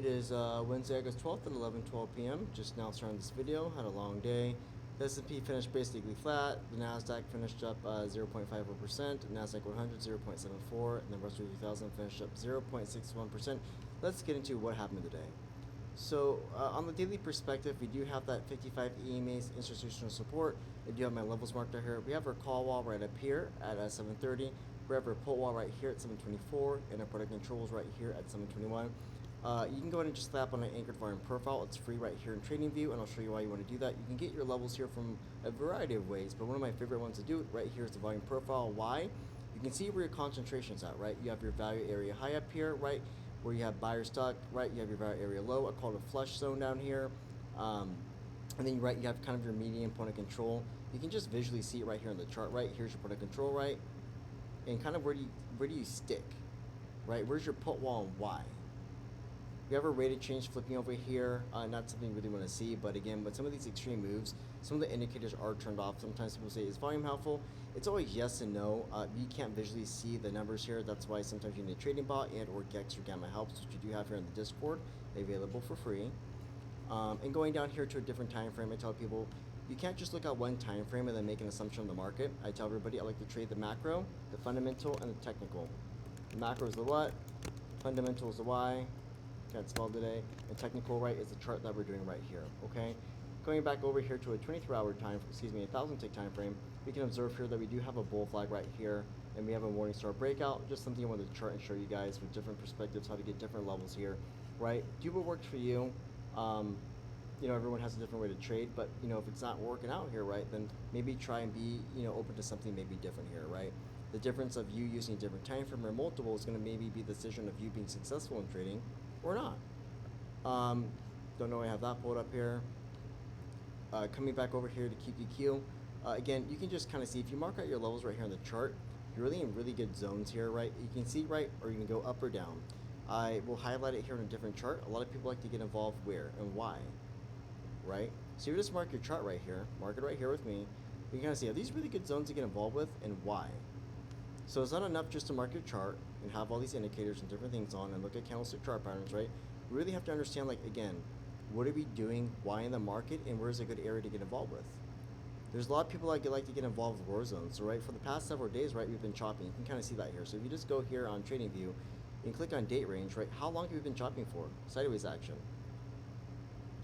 It is Wednesday, August 12th at 11:12 p.m. Just now starting this video. Had a long day. The S&P finished basically flat. The Nasdaq finished up 0.54%. The Nasdaq 100 0.74, and the Russell 2000 finished up 0.61%. Let's get into what happened today. So on the daily perspective, we do have that 55 EMA's institutional support. I do have my levels marked out here. We have our call wall right up here at 7:30. We have our put wall right here at 7:24, and our product controls right here at 7:21. You can go ahead and just slap on an anchored volume profile. It's free right here in TradingView, and I'll show you why you want to do that. You can get your levels here from a variety of ways, but one of my favorite ones to do right here is the volume profile. Why? You can see where your concentration's at, right? You have your value area high up here, right? Where you have buyer stuck, right? You have your value area low. I call it a flush zone down here. And then right, you have kind of your median point of control. You can just visually see it right here on the chart, right? Here's your point of control, right? And kind of where do you stick, right? Where's your put wall and why? We have a rate of change flipping over here. Not something you really want to see, but again, with some of these extreme moves, some of the indicators are turned off. Sometimes people say, is volume helpful? It's always yes and no. You can't visually see the numbers here. That's why sometimes you need a trading bot and or Gex or Gamma Helps, which you do have here in the Discord, available for free. And going down here to a different time frame, I tell people, you can't just look at one time frame and then make an assumption on the market. I tell everybody I like to trade the macro, the fundamental, and the technical. The macro is the what, fundamental is the why, can't spell today, and technical, right, is the chart that we're doing right here, okay? Going back over here to a 23-hour time, a 1,000-tick time frame, we can observe here that we do have a bull flag right here, and we have a Morningstar breakout, just something I wanted to chart and show you guys with different perspectives, how to get different levels here, right? Do what works for you. You know, everyone has a different way to trade, but, you know, if it's not working out here, right, then maybe try and be, you know, open to something maybe different here, right? The difference of you using a different time frame or multiple is going to maybe be the decision of you being successful in trading or not. Don't know I have that pulled up here. Coming back over here to QQQ, again, you can just kind of see if you mark out your levels right here on the chart, you're really in really good zones here, right? You can see, right, or you can go up or down. I will highlight it here on a different chart. A lot of people like to get involved where and why, right? So you just mark your chart right here, mark it right here with me. You can kind of see, are these really good zones to get involved with and why? So it's not enough just to mark your chart and have all these indicators and different things on and look at candlestick chart patterns, right? We really have to understand, like, again, what are we doing, why in the market, and where's a good area to get involved with? There's a lot of people that like to get involved with war zones, so right, for the past several days, right, we've been chopping. You can kind of see that here. So if you just go here on TradingView and click on date range, right, how long have we been chopping for? Sideways action.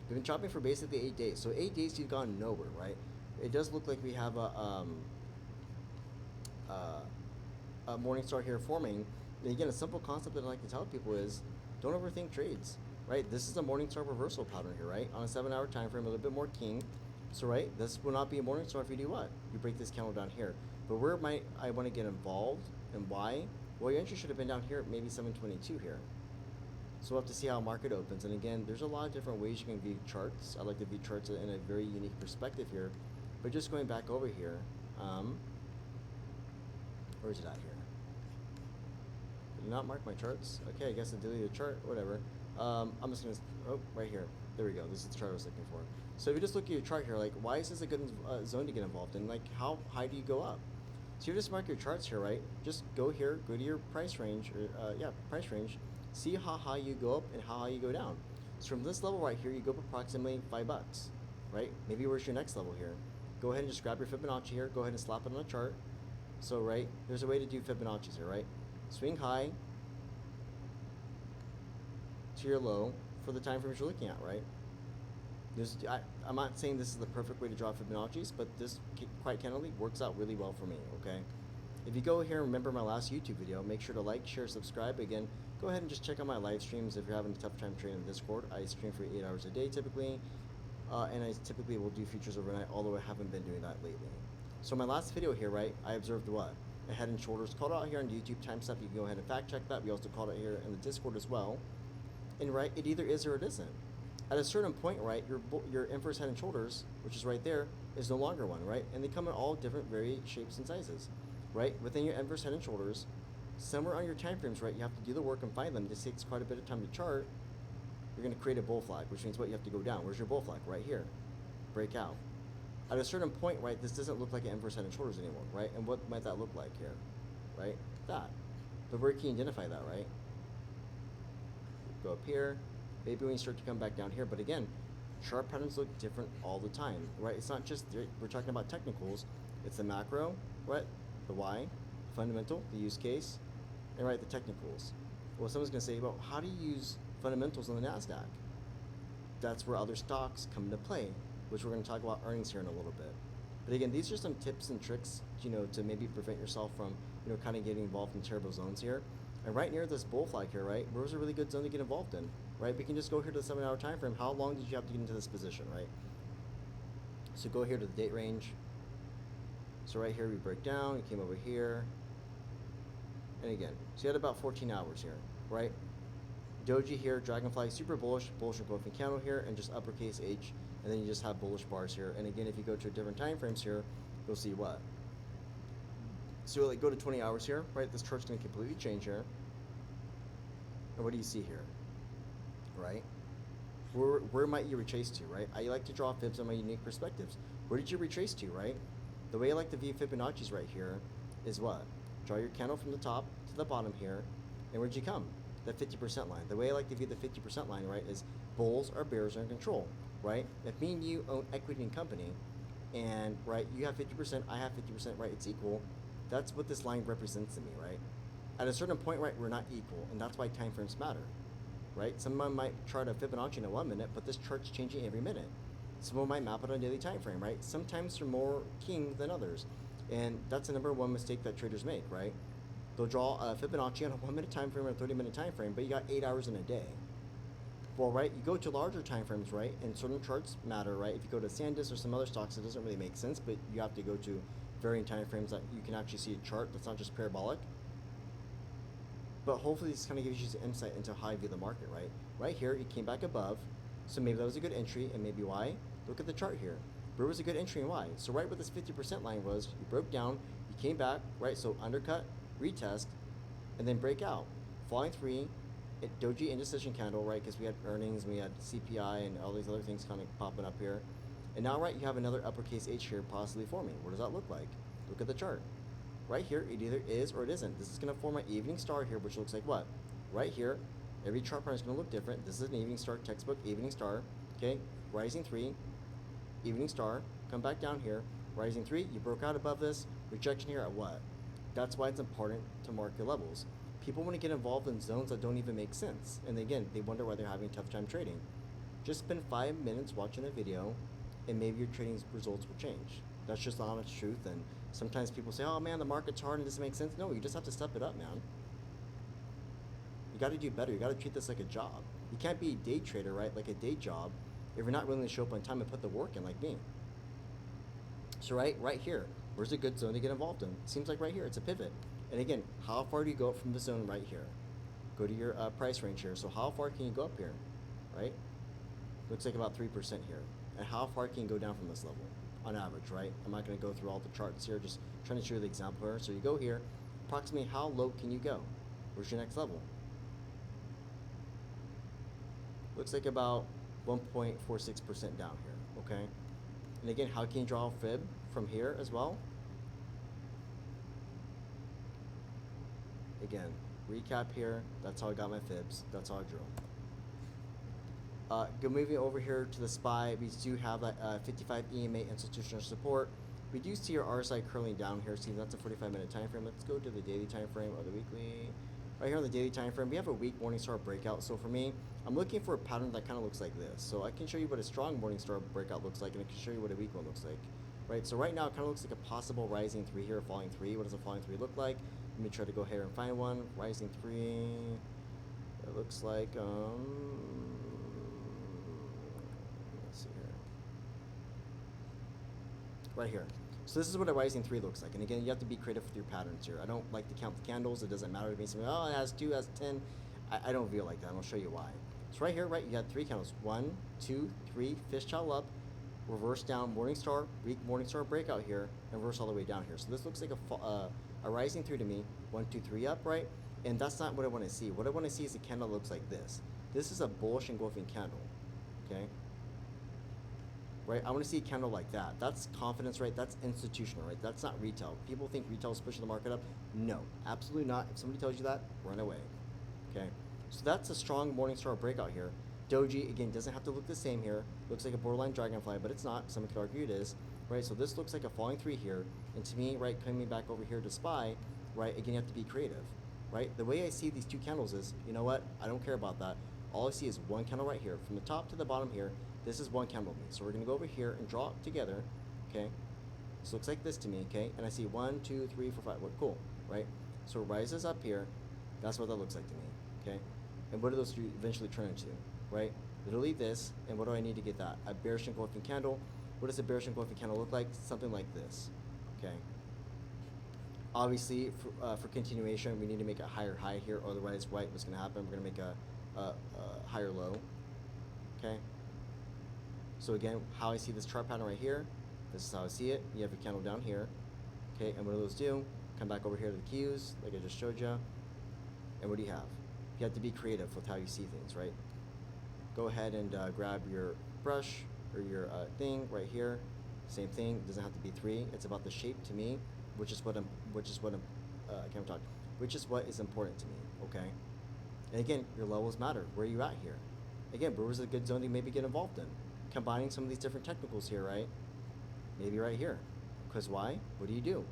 We've been chopping for basically 8 days. So 8 days you've gone nowhere, right? It does look like we have a Morningstar here forming. And again, a simple concept that I like to tell people is don't overthink trades, right? This is a Morningstar reversal pattern here, right? On a 7-hour time frame, a little bit more king. So, right, this will not be a Morningstar if you do what? You break this candle down here. But where might I want to get involved and why? Well, your entry should have been down here at maybe 722 here. So we'll have to see how market opens. And again, there's a lot of different ways you can view charts. I like to view charts in a very unique perspective here. But just going back over here, where is it at here? Did you not mark my charts? Okay, I guess I deleted a chart, whatever. I'm just gonna, right here. There we go, this is the chart I was looking for. So if you just look at your chart here, like, why is this a good zone to get involved in? Like, how high do you go up? So you just mark your charts here, right? Just go here, go to your price range, or price range, see how high you go up and how high you go down. So from this level right here, you go up approximately $5, right? Maybe where's your next level here? Go ahead and just grab your Fibonacci here, go ahead and slap it on the chart. So, right, there's a way to do Fibonacci's here, right? Swing high to your low for the time frames you're looking at, right? I'm not saying this is the perfect way to draw Fibonacci's, but this, quite candidly, works out really well for me, okay? If you go here and remember my last YouTube video, make sure to like, share, subscribe. Again, go ahead and just check out my live streams if you're having a tough time trading in Discord. I stream for 8 hours a day typically, and I typically will do features overnight, although I haven't been doing that lately. So my last video here, right, I observed what? A head and shoulders, called out here on the YouTube time stuff. You can go ahead and fact check that. We also called it here in the Discord as well. And right, it either is or it isn't. At a certain point, right, your inverse head and shoulders, which is right there, is no longer one, right? And they come in all different varied shapes and sizes, right? Within your inverse head and shoulders, somewhere on your time frames, right, you have to do the work and find them. This takes quite a bit of time to chart. You're going to create a bull flag, which means what? You have to go down. Where's your bull flag? Right here. Break out. At a certain point, right, this doesn't look like an inverse head and shoulders anymore, right? And what might that look like here, right? That. But where can you identify that, right? Go up here, maybe when you start to come back down here. But again, chart patterns look different all the time, right? It's not just, we're talking about technicals. It's the macro, right? The why, fundamental, the use case, and right, the technicals. Well, someone's gonna say, well, how do you use fundamentals on the NASDAQ? That's where other stocks come into play, which we're gonna talk about earnings here in a little bit. But again, these are some tips and tricks, to maybe prevent yourself from, kind of getting involved in terrible zones here. And right near this bull flag here, right, where's a really good zone to get involved in, right? We can just go here to the 7-hour time frame. How long did you have to get into this position, right? So go here to the date range. So right here we break down, you came over here. And again, so you had about 14 hours here, right? Doji here, dragonfly, super bullish, bullish engulfing candle here, and just uppercase H, and then you just have bullish bars here. And again, if you go to different time frames here, you'll see what? So like go to 20 hours here, right? This chart's gonna completely change here. And what do you see here, right? Where might you retrace to, right? I like to draw fibs on my unique perspectives. Where did you retrace to, right? The way I like to view Fibonacci's right here is what? Draw your candle from the top to the bottom here, and where'd you come? The 50% line. The way I like to view the 50% line, right, is bulls or bears are in control, right? If me and you own equity in company, and right, you have 50%, I have 50%, right, it's equal. That's what this line represents to me, right? At a certain point, right, we're not equal, and that's why time frames matter, right? Someone might chart a Fibonacci in 1 minute, but this chart's changing every minute. Someone might map it on a daily time frame, right? Sometimes they're more king than others, and that's the number one mistake that traders make, right? They'll draw a Fibonacci on a 1 minute time frame or a 30-minute time frame, but you got 8 hours in a day. Well, right, you go to larger time frames, right, and certain charts matter, right? If you go to SanDisk or some other stocks, it doesn't really make sense, but you have to go to varying time frames that you can actually see a chart that's not just parabolic. But hopefully this kind of gives you some insight into how I view the market, right? Right here, it came back above, so maybe that was a good entry, and maybe why? Look at the chart here. Where was a good entry and why? So right where this 50% line was, you broke down, you came back, right? So undercut, retest, and then break out. Falling 3, doji indecision candle, right? Because we had earnings, we had CPI, and all these other things kind of popping up here. And now, right, you have another uppercase H here possibly forming. What does that look like? Look at the chart. Right here, it either is or it isn't. This is going to form an evening star here, which looks like what? Right here, every chart pattern is going to look different. This is an evening star, textbook evening star, okay? Rising 3, evening star, come back down here, rising 3, you broke out above this, rejection here at what? That's why it's important to mark your levels. People want to get involved in zones that don't even make sense. And again, they wonder why they're having a tough time trading. Just spend 5 minutes watching a video, and maybe your trading results will change. That's just the honest truth. And sometimes people say, oh man, the market's hard and it doesn't make sense. No, you just have to step it up, man. You got to do better. You got to treat this like a job. You can't be a day trader, right? Like a day job, if you're not willing to show up on time and put the work in like me. So right here, where's a good zone to get involved in? Seems like right here, it's a pivot. And again, how far do you go up from the zone right here? Go to your price range here. So how far can you go up here, right? Looks like about 3% here. And how far can you go down from this level on average, right? I'm not going to go through all the charts here, just trying to show you the example here. So you go here, approximately how low can you go? Where's your next level? Looks like about 1.46% down here, okay? And again, how can you draw a fib from here as well? Again, recap here, that's how I got my fibs, that's how I drew. Go moving over here to the SPY, we do have that 55 EMA institutional support. We do see our RSI curling down here, see that's a 45-minute time frame. Let's go to the daily time frame or the weekly. Right here on the daily time frame, we have a weak Morningstar breakout. So for me, I'm looking for a pattern that kind of looks like this. So I can show you what a strong Morningstar breakout looks like, and I can show you what a weak one looks like. Right, so right now it kind of looks like a possible rising 3 here, falling 3. What does a falling 3 look like? Let me try to go ahead and find one. Rising 3, it looks like, let's see here. Right here. So this is what a rising 3 looks like. And again, you have to be creative with your patterns here. I don't like to count the candles. It doesn't matter to me. Something, oh, it has 2, it has 10. I don't feel like that, and I'll show you why. So right here, right, you got 3 candles. 1, 2, 3, fishtail up, reverse down, Morningstar, weak Morningstar breakout here, and reverse all the way down here. So this looks like a rising 3 to me. 1, 2, 3 up, right? And that's not what I want to see. What I want to see is a candle that looks like this. This is a bullish engulfing candle, okay? Right, I want to see a candle like that. That's confidence, right? That's institutional, right? That's not retail. People think retail is pushing the market up. No, absolutely not. If somebody tells you that, run away, okay? So that's a strong Morningstar breakout here. Doji, again, doesn't have to look the same here. Looks like a borderline dragonfly, but it's not. Someone could argue it is, right? So this looks like a falling 3 here. And to me, right, coming back over here to SPY, right, again, you have to be creative, right? The way I see these 2 candles is, you know what? I don't care about that. All I see is 1 candle right here. From the top to the bottom here, this is 1 candle to me. So we're going to go over here and draw it together, okay? This looks like this to me, okay? And I see 1, 2, 3, 4, 5. Well, cool, right? So it rises up here. That's what that looks like to me, okay? And what do those eventually turn into, right? Literally this, and what do I need to get that? A bearish engulfing candle. What does a bearish engulfing candle look like? Something like this, okay? Obviously, for continuation, we need to make a higher high here. Otherwise, right, what's going to happen? We're going to make a higher low, okay? So again, how I see this chart pattern right here, this is how I see it. You have your candle down here, okay? And what do those do? Come back over here to the Qs, like I just showed you. And what do you have? You have to be creative with how you see things, right? Go ahead and grab your brush or your thing right here. Same thing. It doesn't have to be 3. It's about the shape to me, which is what is important to me. Okay. And again, your levels matter. Where are you at here? Again, where was a good zone to maybe get involved in? Combining some of these different technicals here, right? Maybe right here. Because why? What do? You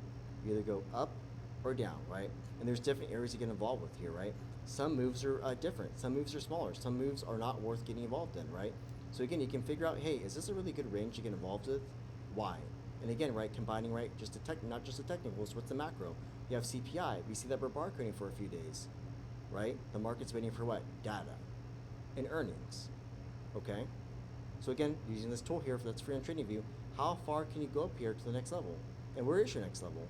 either go up or down, right? And there's different areas to get involved with here, right? Some moves are different. Some moves are smaller. Some moves are not worth getting involved in, right? So again, you can figure out, hey, is this a really good range to get involved with? Why? And again, right, combining, right, not just the technicals, what's the macro? You have CPI. We see that we're barcoding for a few days, right? The market's waiting for what? Data and earnings, okay? So again, using this tool here that's free on TradingView, how far can you go up here to the next level? And where is your next level?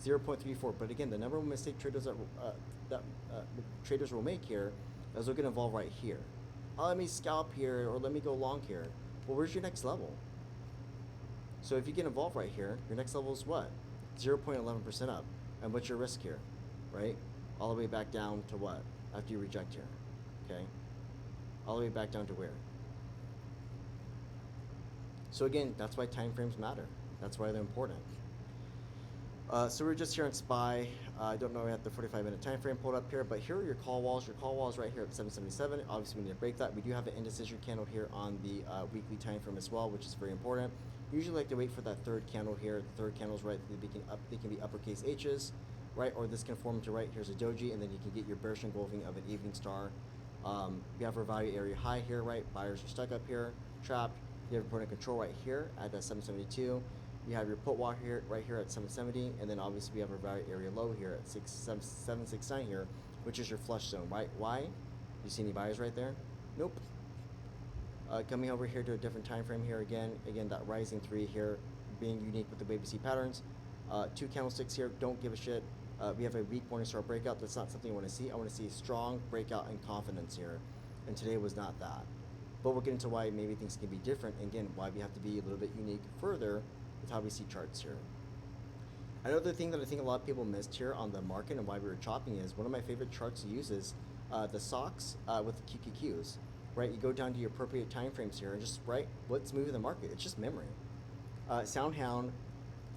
0.34. But again, the number one mistake traders traders will make here is they're going to involve right here. Oh, let me scalp here or let me go long here. Well, where's your next level? So if you get involved right here, your next level is what? 0.11% up. And what's your risk here, right? All the way back down to what? After you reject here, okay? All the way back down to where? So again, that's why time frames matter. That's why they're important. So we're just here on SPY. I don't know if I have the 45-minute time frame pulled up here, but here are your call walls. Your call walls right here at 777. Obviously, we need to break that. We do have an indecision candle here on the weekly time frame as well, which is very important. Usually like to wait for that third candle here. The third candle's right. They can be uppercase H's, right? Or this can form to right. Here's a doji, and then you can get your bearish engulfing of an evening star. We have our value area high here, right? Buyers are stuck up here, trapped. You have important control right here at that 772. You have your put wall here, right here at 770, and then obviously we have our value area low here at 769 here, which is your flush zone, right? Why? You see any buyers right there? Nope. Coming over here to a different time frame here again, that rising 3 here, being unique with the way we see patterns. 2 candlesticks here, don't give a shit. We have a weak morning star breakout. That's not something I want to see. I want to see a strong breakout and confidence here, and today was not that. But we'll get into why maybe things can be different, and again, why we have to be a little bit unique further with how we see charts here. Another thing that I think a lot of people missed here on the market and why we were chopping is one of my favorite charts to use is the SOX with the QQQs, right? You go down to your appropriate time frames here and just write what's moving the market. It's just memory. SoundHound,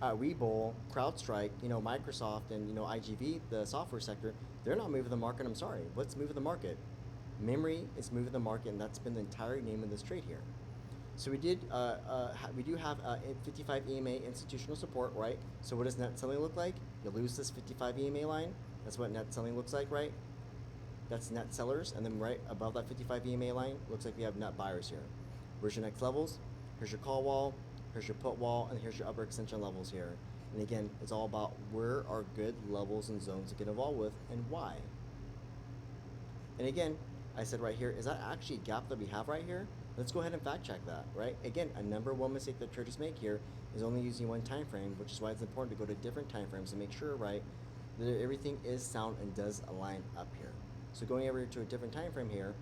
Webull, CrowdStrike, Microsoft, and IGV, the software sector, they're not moving the market. I'm sorry. What's moving the market? Memory is moving the market, and that's been the entire name of this trade here. So we do have 55 EMA institutional support, right? So what does net selling look like? You lose this 55 EMA line. That's what net selling looks like, right? That's net sellers, and then right above that 55 EMA line, looks like we have net buyers here. Where's your next levels? Here's your call wall, here's your put wall, and here's your upper extension levels here. And again, it's all about where are good levels and zones to get involved with and why. And again, I said right here, is that actually a gap that we have right here? Let's go ahead and fact check that, right? Again, a number one mistake that traders make here is only using one time frame, which is why it's important to go to different time frames and make sure, right, that everything is sound and does align up here. So going over to a different time frame here,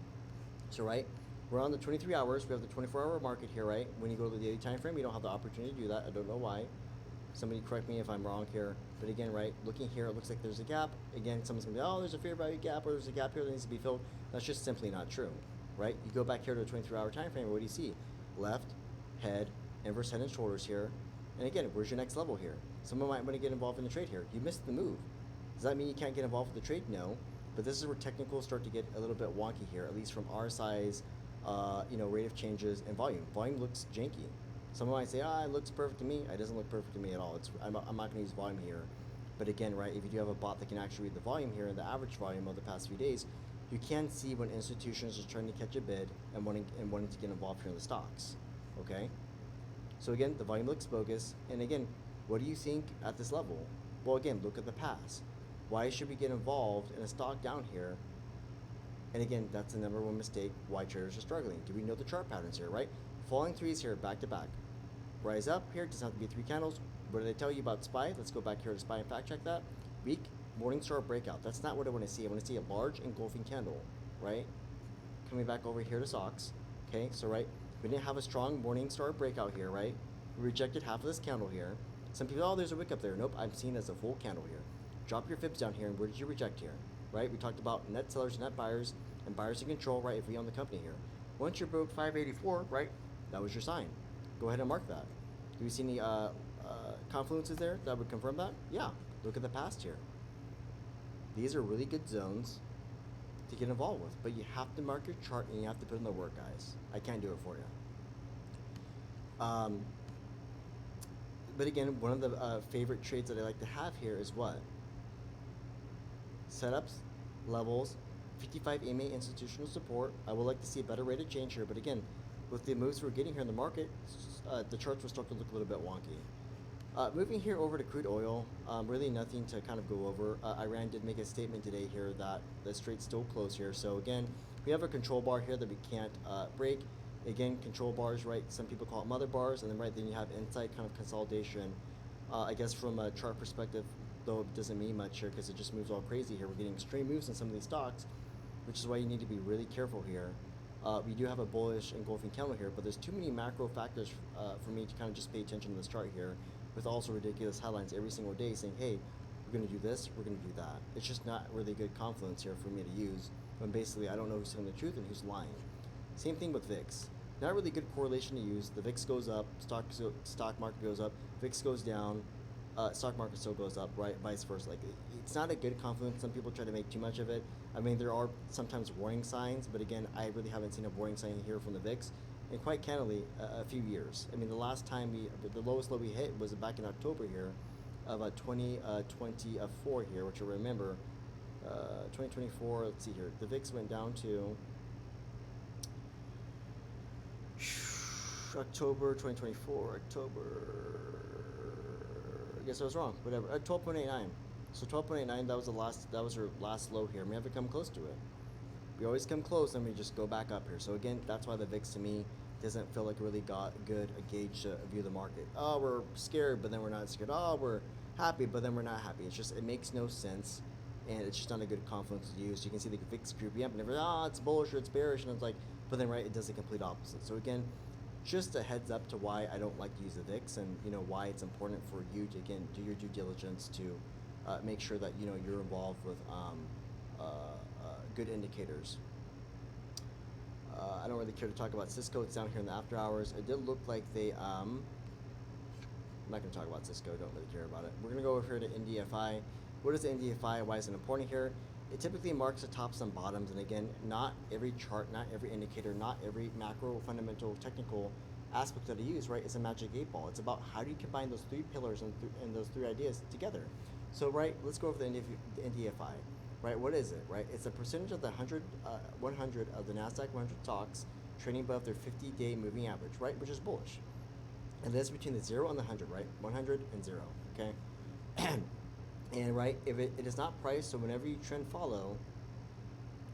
so right, we're on the 23 hours, we have the 24-hour market here, right? When you go to the daily time frame, you don't have the opportunity to do that. I don't know why. Somebody correct me if I'm wrong here. But again, right, looking here, it looks like there's a gap. Again, someone's gonna be, oh, there's a fair value gap, or there's a gap here that needs to be filled. That's just simply not true, right? You go back here to a 23-hour time frame, what do you see? Left, head, inverse head and shoulders here. And again, where's your next level here? Someone might want to get involved in the trade here. You missed the move. Does that mean you can't get involved with the trade? No. But this is where technicals start to get a little bit wonky here, at least from our size rate of changes, and volume. Volume looks janky. Someone might say, it looks perfect to me. It doesn't look perfect to me at all. I'm not going to use volume here. But again, right, if you do have a bot that can actually read the volume here and the average volume of the past few days, you can see when institutions are trying to catch a bid and wanting to get involved here in the stocks. Okay? So again, the volume looks bogus. And again, what do you think at this level? Well, again, look at the past. Why should we get involved in a stock down here? And again, that's the number one mistake why traders are struggling. Do we know the chart patterns here, right? Falling threes here, back to back. Rise up here, doesn't have to be 3 candles. What did they tell you about SPY? Let's go back here to SPY and fact check that. Weak, Morningstar breakout. That's not what I want to see. I want to see a large engulfing candle, right? Coming back over here to stocks. Okay, so right, we didn't have a strong Morningstar breakout here, right? We rejected half of this candle here. Some people, there's a wick up there. Nope, I'm seeing it as a full candle here. Drop your fibs down here, and where did you reject here? Right? We talked about net sellers, net buyers, and buyers in control, right? If we own the company here. Once you broke 584, right? That was your sign. Go ahead and mark that. Do we see any confluences there that would confirm that? Yeah. Look at the past here. These are really good zones to get involved with, but you have to mark your chart and you have to put in the work, guys. I can't do it for you. But again, one of the favorite trades that I like to have here is what? Setups, levels, 55 EMA institutional support. I would like to see a better rate of change here, but again, with the moves we're getting here in the market, the charts will start to look a little bit wonky. Moving here over to crude oil, really nothing to kind of go over. Iran did make a statement today here that the strait's still closed here. So again, we have a control bar here that we can't break. Again, control bars, right? Some people call it mother bars, and then then you have inside kind of consolidation. I guess from a chart perspective, though it doesn't mean much here because it just moves all crazy here. We're getting extreme moves in some of these stocks, which is why you need to be really careful here. We do have a bullish engulfing candle here, but there's too many macro factors for me to kind of just pay attention to this chart here, with also ridiculous headlines every single day saying, hey, we're going to do this, we're going to do that. It's just not really good confluence here for me to use when basically I don't know who's telling the truth and who's lying. Same thing with VIX. Not really good correlation to use. The VIX goes up, stock market goes up, VIX goes down, stock market still goes up, right? Vice versa. Like, it's not a good confluence. Some people try to make too much of it. I mean, there are sometimes warning signs, but again, I really haven't seen a warning sign here from the VIX in quite candidly a few years. I mean, the last time the lowest low we hit was back in October here of 2024 here, which I remember, 2024, let's see here. The VIX went down to October 2024, I guess I was wrong, whatever, 12.89. So 12.89, that was our last low here. We haven't come close to it. We always come close and we just go back up here. So again, that's why the VIX to me doesn't feel like really got a gauge to view the market. Oh, we're scared, but then we're not scared. Oh, we're happy, but then we're not happy. It's just, it makes no sense, and it's just not a good confluence to use. You can see the VIX creeping up, and everyone, it's bullish or it's bearish, and it's like, but then right, it does the complete opposite. So again, just a heads up to why I don't like to use the VIX, and why it's important for you to again do your due diligence to make sure that you're involved with good indicators. I don't really care to talk about Cisco. It's down here in the after hours. It did look like they I'm not going to talk about Cisco. Don't really care about it. We're going to go over here to NDFI. What is the NDFI? Why is it important here? It typically marks the tops and bottoms, and again, not every chart, not every indicator, not every macro, fundamental, technical aspect that I use, right, is a magic 8 ball. It's about how do you combine those 3 pillars and those 3 ideas together. So, right, let's go over the NDFI. Right, what is it, right? It's a percentage of the 100 of the NASDAQ 100 stocks trading above their 50-day moving average, right, which is bullish. And that's between the 0 and the 100, right? 100 and 0, okay? And right, if it is not priced, so whenever you trend follow,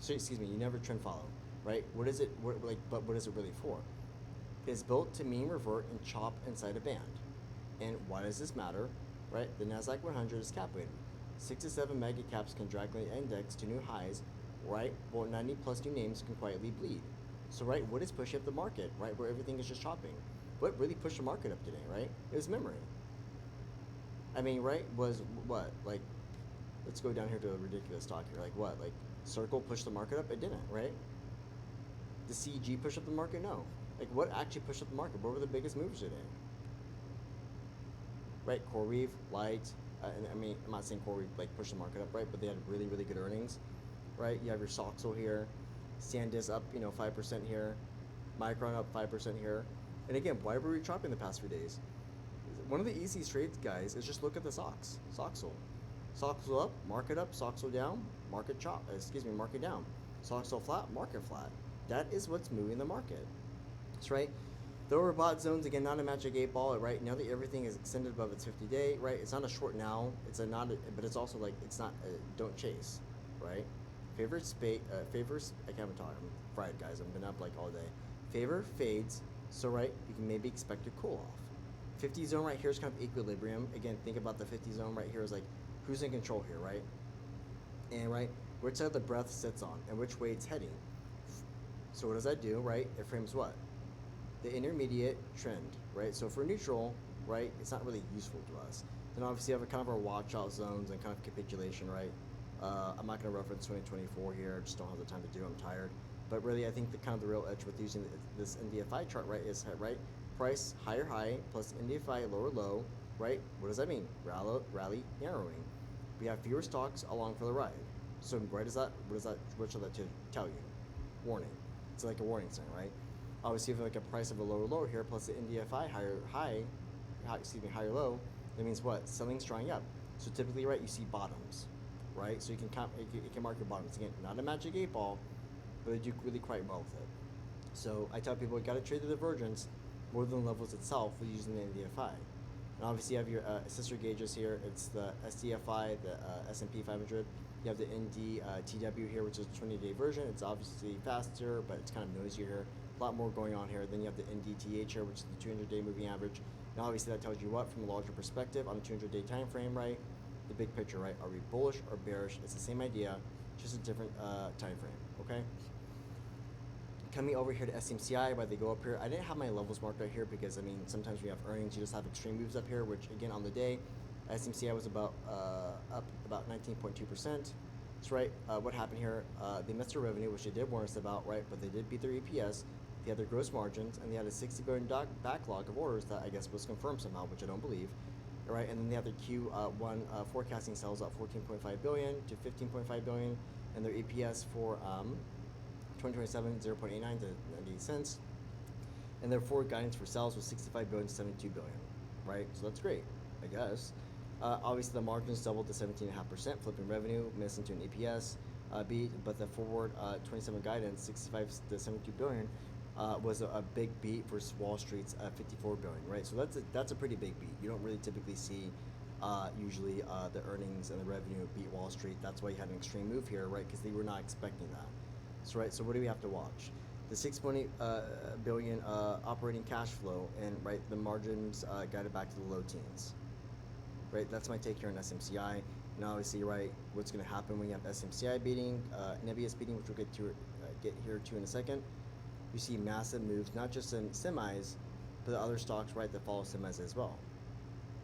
you never trend follow, right? What is it, but what is it really for? It's built to mean revert and chop inside a band. And why does this matter, right? The NASDAQ 100 is cap weighted. 6 to 7 mega caps can directly index to new highs, right? While 90 plus new names can quietly bleed. So, right, what is pushing up the market, right? Where everything is just chopping. What really pushed the market up today, right? It was memory. I mean, right, was what? Like, let's go down here to a ridiculous stock here. Like what? Like, Circle pushed the market up? It didn't, right? The CG push up the market? No. Like, what actually pushed up the market? What were the biggest movers today? Right, CoreWeave, Light, and I mean, I'm not saying CoreWeave like pushed the market up, right? But they had really good earnings, right? You have your Soxel here, SanDisk up, 5% here. Micron up 5% here. And again, why were we dropping the past few days? One of the easiest trades, guys, is just look at the SOX. SOXL. SOXL up, market up. SOXL down, market down. SOXL flat, market flat. That is what's moving the market. That's right. The overbought zones, again, not a magic 8 ball, right? Now that everything is extended above its 50-day, right? It's not a short now. But it's also like, it's not, don't chase, right? Favors, I can't even talk. I'm fried, guys. I've been up like all day. Favor fades, so right, you can maybe expect a cool off. 50 zone right here is kind of equilibrium. Again, think about the 50 zone right here is like, who's in control here, right? And right, which side the breath sits on and which way it's heading. So what does that do, right? It frames what? The intermediate trend, right? So if we're neutral, right, it's not really useful to us. Then obviously you have kind of our watch out zones and kind of capitulation, right? I'm not going to reference 2024 here. Just don't have the time to do. I'm tired. But really, I think the kind of the real edge with using this NDFI chart, right, is right price higher high plus NDFI lower low, right? What does that mean? Rally narrowing. We have fewer stocks along for the ride. So what should that tell you? Warning. It's like a warning sign, right? Obviously, if you have like a price of a lower low here plus the NDFI higher low, that means what? Selling's drying up. So typically, right, you see bottoms, right? So you can mark your bottoms. Again, not a magic 8 ball, but they do really quite well with it. So I tell people you got to trade the divergence more than the levels itself with using the NDFI. And obviously, you have your sister gauges here. It's the SDFI, the S&P 500. You have the NDTW here, which is a 20-day version. It's obviously faster, but it's kind of noisier here. A lot more going on here. Then you have the NDTH here, which is the 200-day moving average. Now, obviously, that tells you what, from a larger perspective, on a 200-day time frame, right? The big picture, right? Are we bullish or bearish? It's the same idea, just a different time frame, okay? Coming over here to SMCI, why they go up here. I didn't have my levels marked right here because, I mean, sometimes we have earnings, you just have extreme moves up here, which, again, on the day, SMCI was up about 19.2%. That's right. What happened here? They missed their revenue, which they did warn us about, right? But they did beat their EPS. They had their gross margins, and they had a $60 billion backlog of orders that I guess was confirmed somehow, which I don't believe. Right, and then they have their Q1 forecasting sales up 14.5 billion to 15.5 billion, and their EPS for 2027 0.89 to 98 cents, and their forward guidance for sales was 65 billion to 72 billion. Right, so that's great, I guess. Obviously, the margins doubled to 17.5%, flipping revenue, missing to an EPS beat, but the forward 27 guidance, 65 to 72 billion, was a big beat versus Wall Street's 54 billion, right? So that's a pretty big beat. You don't really typically see usually the earnings and the revenue beat Wall Street. That's why you had an extreme move here, right? Because they were not expecting that. So right. So what do we have to watch? The 6.8 billion operating cash flow, and right, the margins guided back to the low teens. Right. That's my take here on SMCI. And obviously, right, what's going to happen when you have SMCI beating, Nebius beating, which we'll get here to in a second. You see massive moves, not just in semis, but the other stocks, right, that follow semis as well.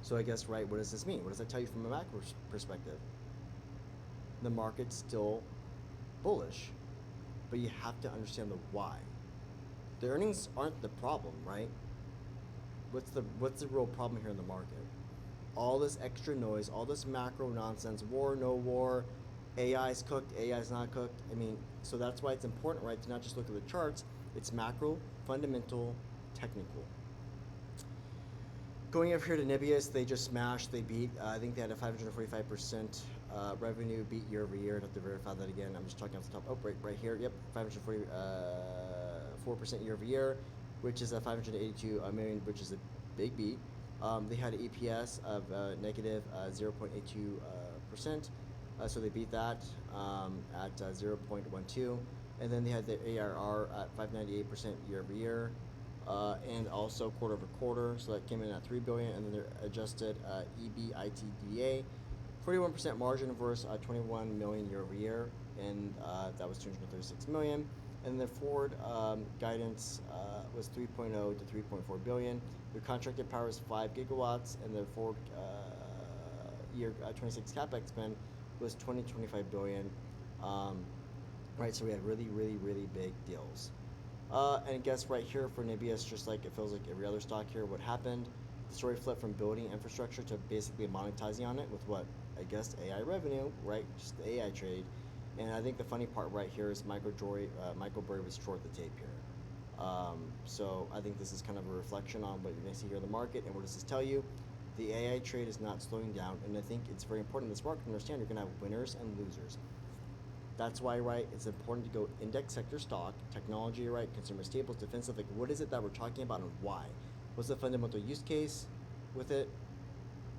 So I guess, right, what does this mean? What does that tell you from a macro perspective? The market's still bullish, but you have to understand the why. The earnings aren't the problem, right? What's the real problem here in the market? All this extra noise, all this macro nonsense, war, no war, AI's cooked, AI's not cooked. I mean, so that's why it's important, right, to not just look at the charts. It's macro, fundamental, technical. Going up here to Nebius, they just smashed, they beat. I think they had a 545% revenue beat year over year. I'd have to verify that again. I'm just talking off the top. Oh, right here. Yep, 544% year over year, which is a 582 million, which is a big beat. They had an EPS of negative 0.82%, so they beat that at 0.12. And then they had the ARR at 598% year over year, and also quarter over quarter, so that came in at 3 billion. And then their adjusted EBITDA, 41% margin versus 21 million year over year, and that was 236 million. And the forward guidance was 3.0 to 3.4 billion. Their contracted power is 5 gigawatts, and the forward year 26 capex spend was 25 billion. Right, so we had really, really, really big deals. And I guess right here for Nebius, just like it feels like every other stock here, what happened? The story flipped from building infrastructure to basically monetizing on it with what? I guess AI revenue, right? Just the AI trade. And I think the funny part right here is Michael Burry was short the tape here. So I think this is kind of a reflection on what you're going to see here in the market. And what does this tell you? The AI trade is not slowing down, and I think it's very important in this market to understand you're going to have winners and losers. That's why, right, it's important to go index sector stock, technology, right, consumer staples, defensive. Like, what is it that we're talking about and why? What's the fundamental use case with it?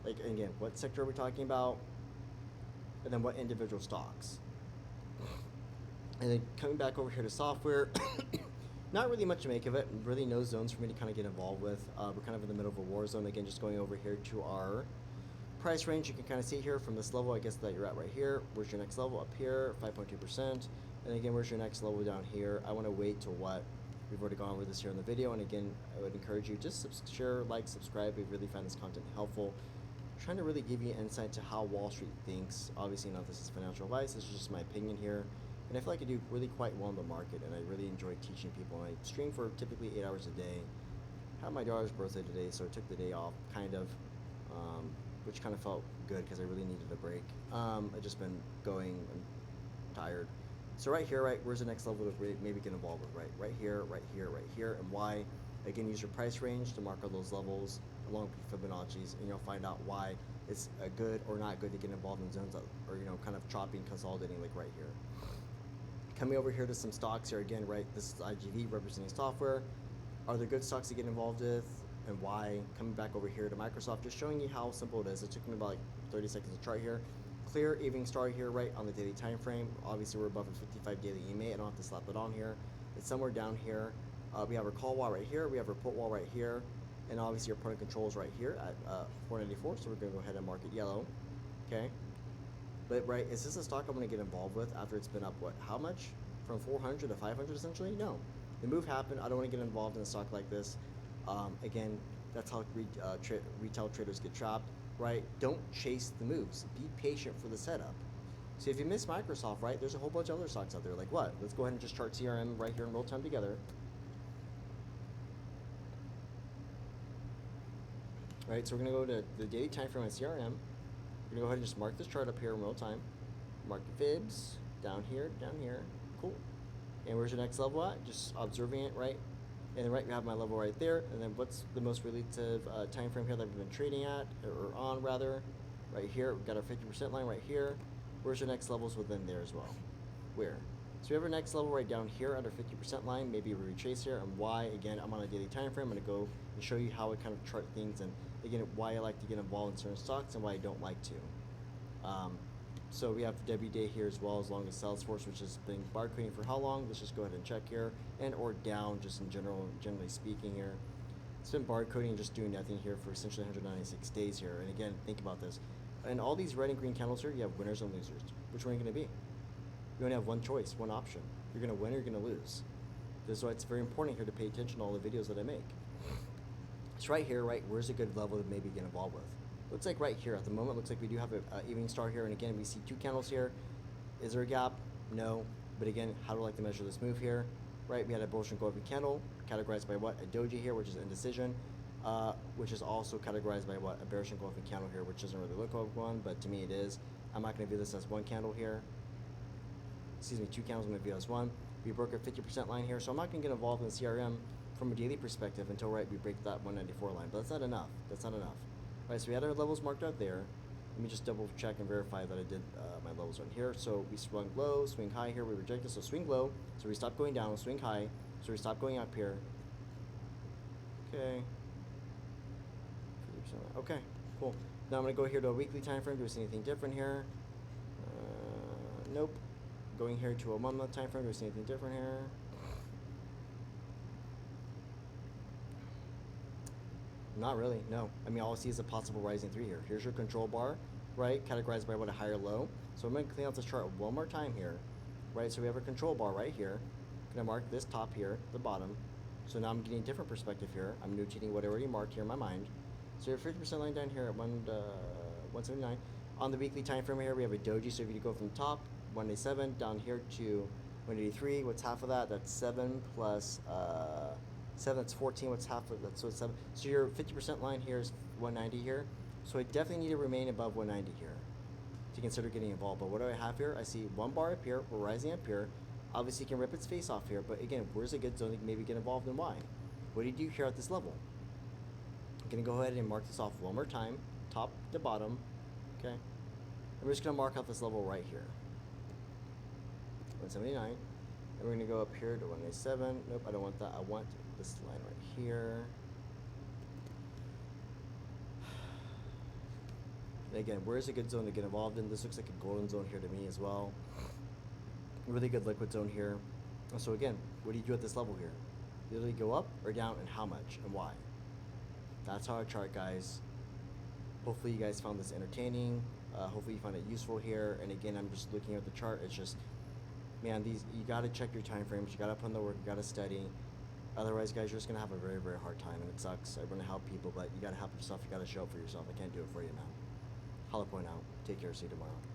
Like, again, what sector are we talking about? And then what individual stocks? And then coming back over here to software, not really much to make of it. Really no zones for me to kind of get involved with. We're kind of in the middle of a war zone. Again, just going over here to our price range. You can kind of see here from this level, I guess, that you're at right here. Where's your next level? Up here, 5.2%. And again, where's your next level down here? I want to wait to what? We've already gone over this here in the video. And again, I would encourage you, just share, like, subscribe. We really find this content helpful. I'm trying to really give you insight to how Wall Street thinks. Obviously, none of this is financial advice. This is just my opinion here. And I feel like I do really quite well in the market, and I really enjoy teaching people. And I stream for typically 8 hours a day. I had my daughter's birthday today, so I took the day off, kind of, which kind of felt good because I really needed a break. I've just been going, I'm tired. So right here, right, where's the next level to maybe get involved with? Right here, right here, right here, and why? Again, use your price range to mark all those levels along with Fibonacci's, and you'll find out why it's a good or not good to get involved in zones that are, kind of chopping, consolidating, like right here. Coming over here to some stocks here again, right? This is IGV representing software. Are there good stocks to get involved with and why? Coming back over here to Microsoft, just showing you how simple it is. It took me about like 30 seconds to chart here. Clear evening star here, right, on the daily time frame. Obviously, we're above a 55 daily EMA. I don't have to slap it on here. It's somewhere down here. We have our call wall right here. We have our put wall right here. And obviously, our point of control is right here at 494. So we're going to go ahead and mark it yellow. Okay. But, right, is this a stock I'm going to get involved with after it's been up, what, how much? From 400 to 500 essentially? No. The move happened. I don't want to get involved in a stock like this. Again, that's how retail traders get trapped, right? Don't chase the moves. Be patient for the setup. So if you miss Microsoft, right, there's a whole bunch of other stocks out there. Like what? Let's go ahead and just chart CRM right here in real time together. Right, so we're going to go to the daily time frame on CRM. We're going to go ahead and just mark this chart up here in real time. Mark the fibs down here, cool. And where's your next level at? Just observing it, right? And then right, we have my level right there. And then what's the most relative time frame here that we've been trading at, or on rather? Right here, we've got our 50% line right here. Where's your next levels within there as well? Where? So we have our next level right down here under 50% line. Maybe we retrace here, and why? Again, I'm on a daily time frame. I'm going to go and show you how I kind of chart things, and again, why I like to get involved in certain stocks and why I don't like to. So we have WDay here as well, as long as Salesforce, which has been barcoding for how long? Let's just go ahead and check here, and or down just in general, generally speaking here. It's been barcoding and just doing nothing here for essentially 196 days here. And again, think about this. And all these red and green candles here, you have winners and losers. Which one are you going to be? You only have one choice, one option. You're going to win or you're going to lose. This is why it's very important here to pay attention to all the videos that I make. It's right here, right? Where's a good level to maybe get involved with? Looks like right here at the moment, looks like we do have an evening star here. And again, we see two candles here. Is there a gap? No. But again, how do I like to measure this move here? Right, we had a bullish engulfing candle, categorized by what? A doji here, which is indecision, which is also categorized by what? A bearish engulfing candle here, which doesn't really look like one, but to me it is. I'm not going to view this as one candle here. Excuse me, two candles, I'm going to view as one. We broke a 50% line here, so I'm not going to get involved in the CRM from a daily perspective until, right, we break that 194 line. But that's not enough. That's not enough. Right, so we had our levels marked out there. Let me just double check and verify that I did my levels on here. So we swung low, swing high here, we rejected, so swing low. So we stopped going down, swing high. So we stopped going up here. Okay. Okay, cool. Now I'm going to go here to a weekly time frame. Do we see anything different here? Nope. Going here to a 1 month time frame. Do we see anything different here? Not really, no. I mean, all I see is a possible rising 3 here. Here's your control bar, right? Categorized by what? A higher low. So I'm going to clean out this chart one more time here, right? So we have a control bar right here. I'm going to mark this top here, the bottom. So now I'm getting a different perspective here. I'm notating what I already marked here in my mind. So your 50% line down here at 179. On the weekly time frame here, we have a doji. So if you go from top, 187, down here to 183, what's half of that? That's 7 plus 7, that's 14, what's half of that? So it's 7. So your 50% line here is 190 here. So I definitely need to remain above 190 here to consider getting involved. But what do I have here? I see one bar up here, we're rising up here. Obviously, you can rip its face off here, but again, where's a good zone to maybe get involved and why? What do you do here at this level? I'm going to go ahead and mark this off one more time, top to bottom, okay? And we're just going to mark out this level right here, 179. And we're going to go up here to 187. Nope, I don't want that. I want this line right here. And again, where's a good zone to get involved in? This looks like a golden zone here to me as well. Really good liquid zone here. So again, what do you do at this level here? Literally go up or down, and how much and why? That's our chart, guys. Hopefully you guys found this entertaining. Hopefully you found it useful here. And again, I'm just looking at the chart. It's just, man, you got to check your time frames. You got to put in the work. You got to study. Otherwise, guys, you're just going to have a very, very hard time. And it sucks. I want to help people, but you got to help yourself. You got to show up for yourself. I can't do it for you, man. Holla point out. Take care. See you tomorrow.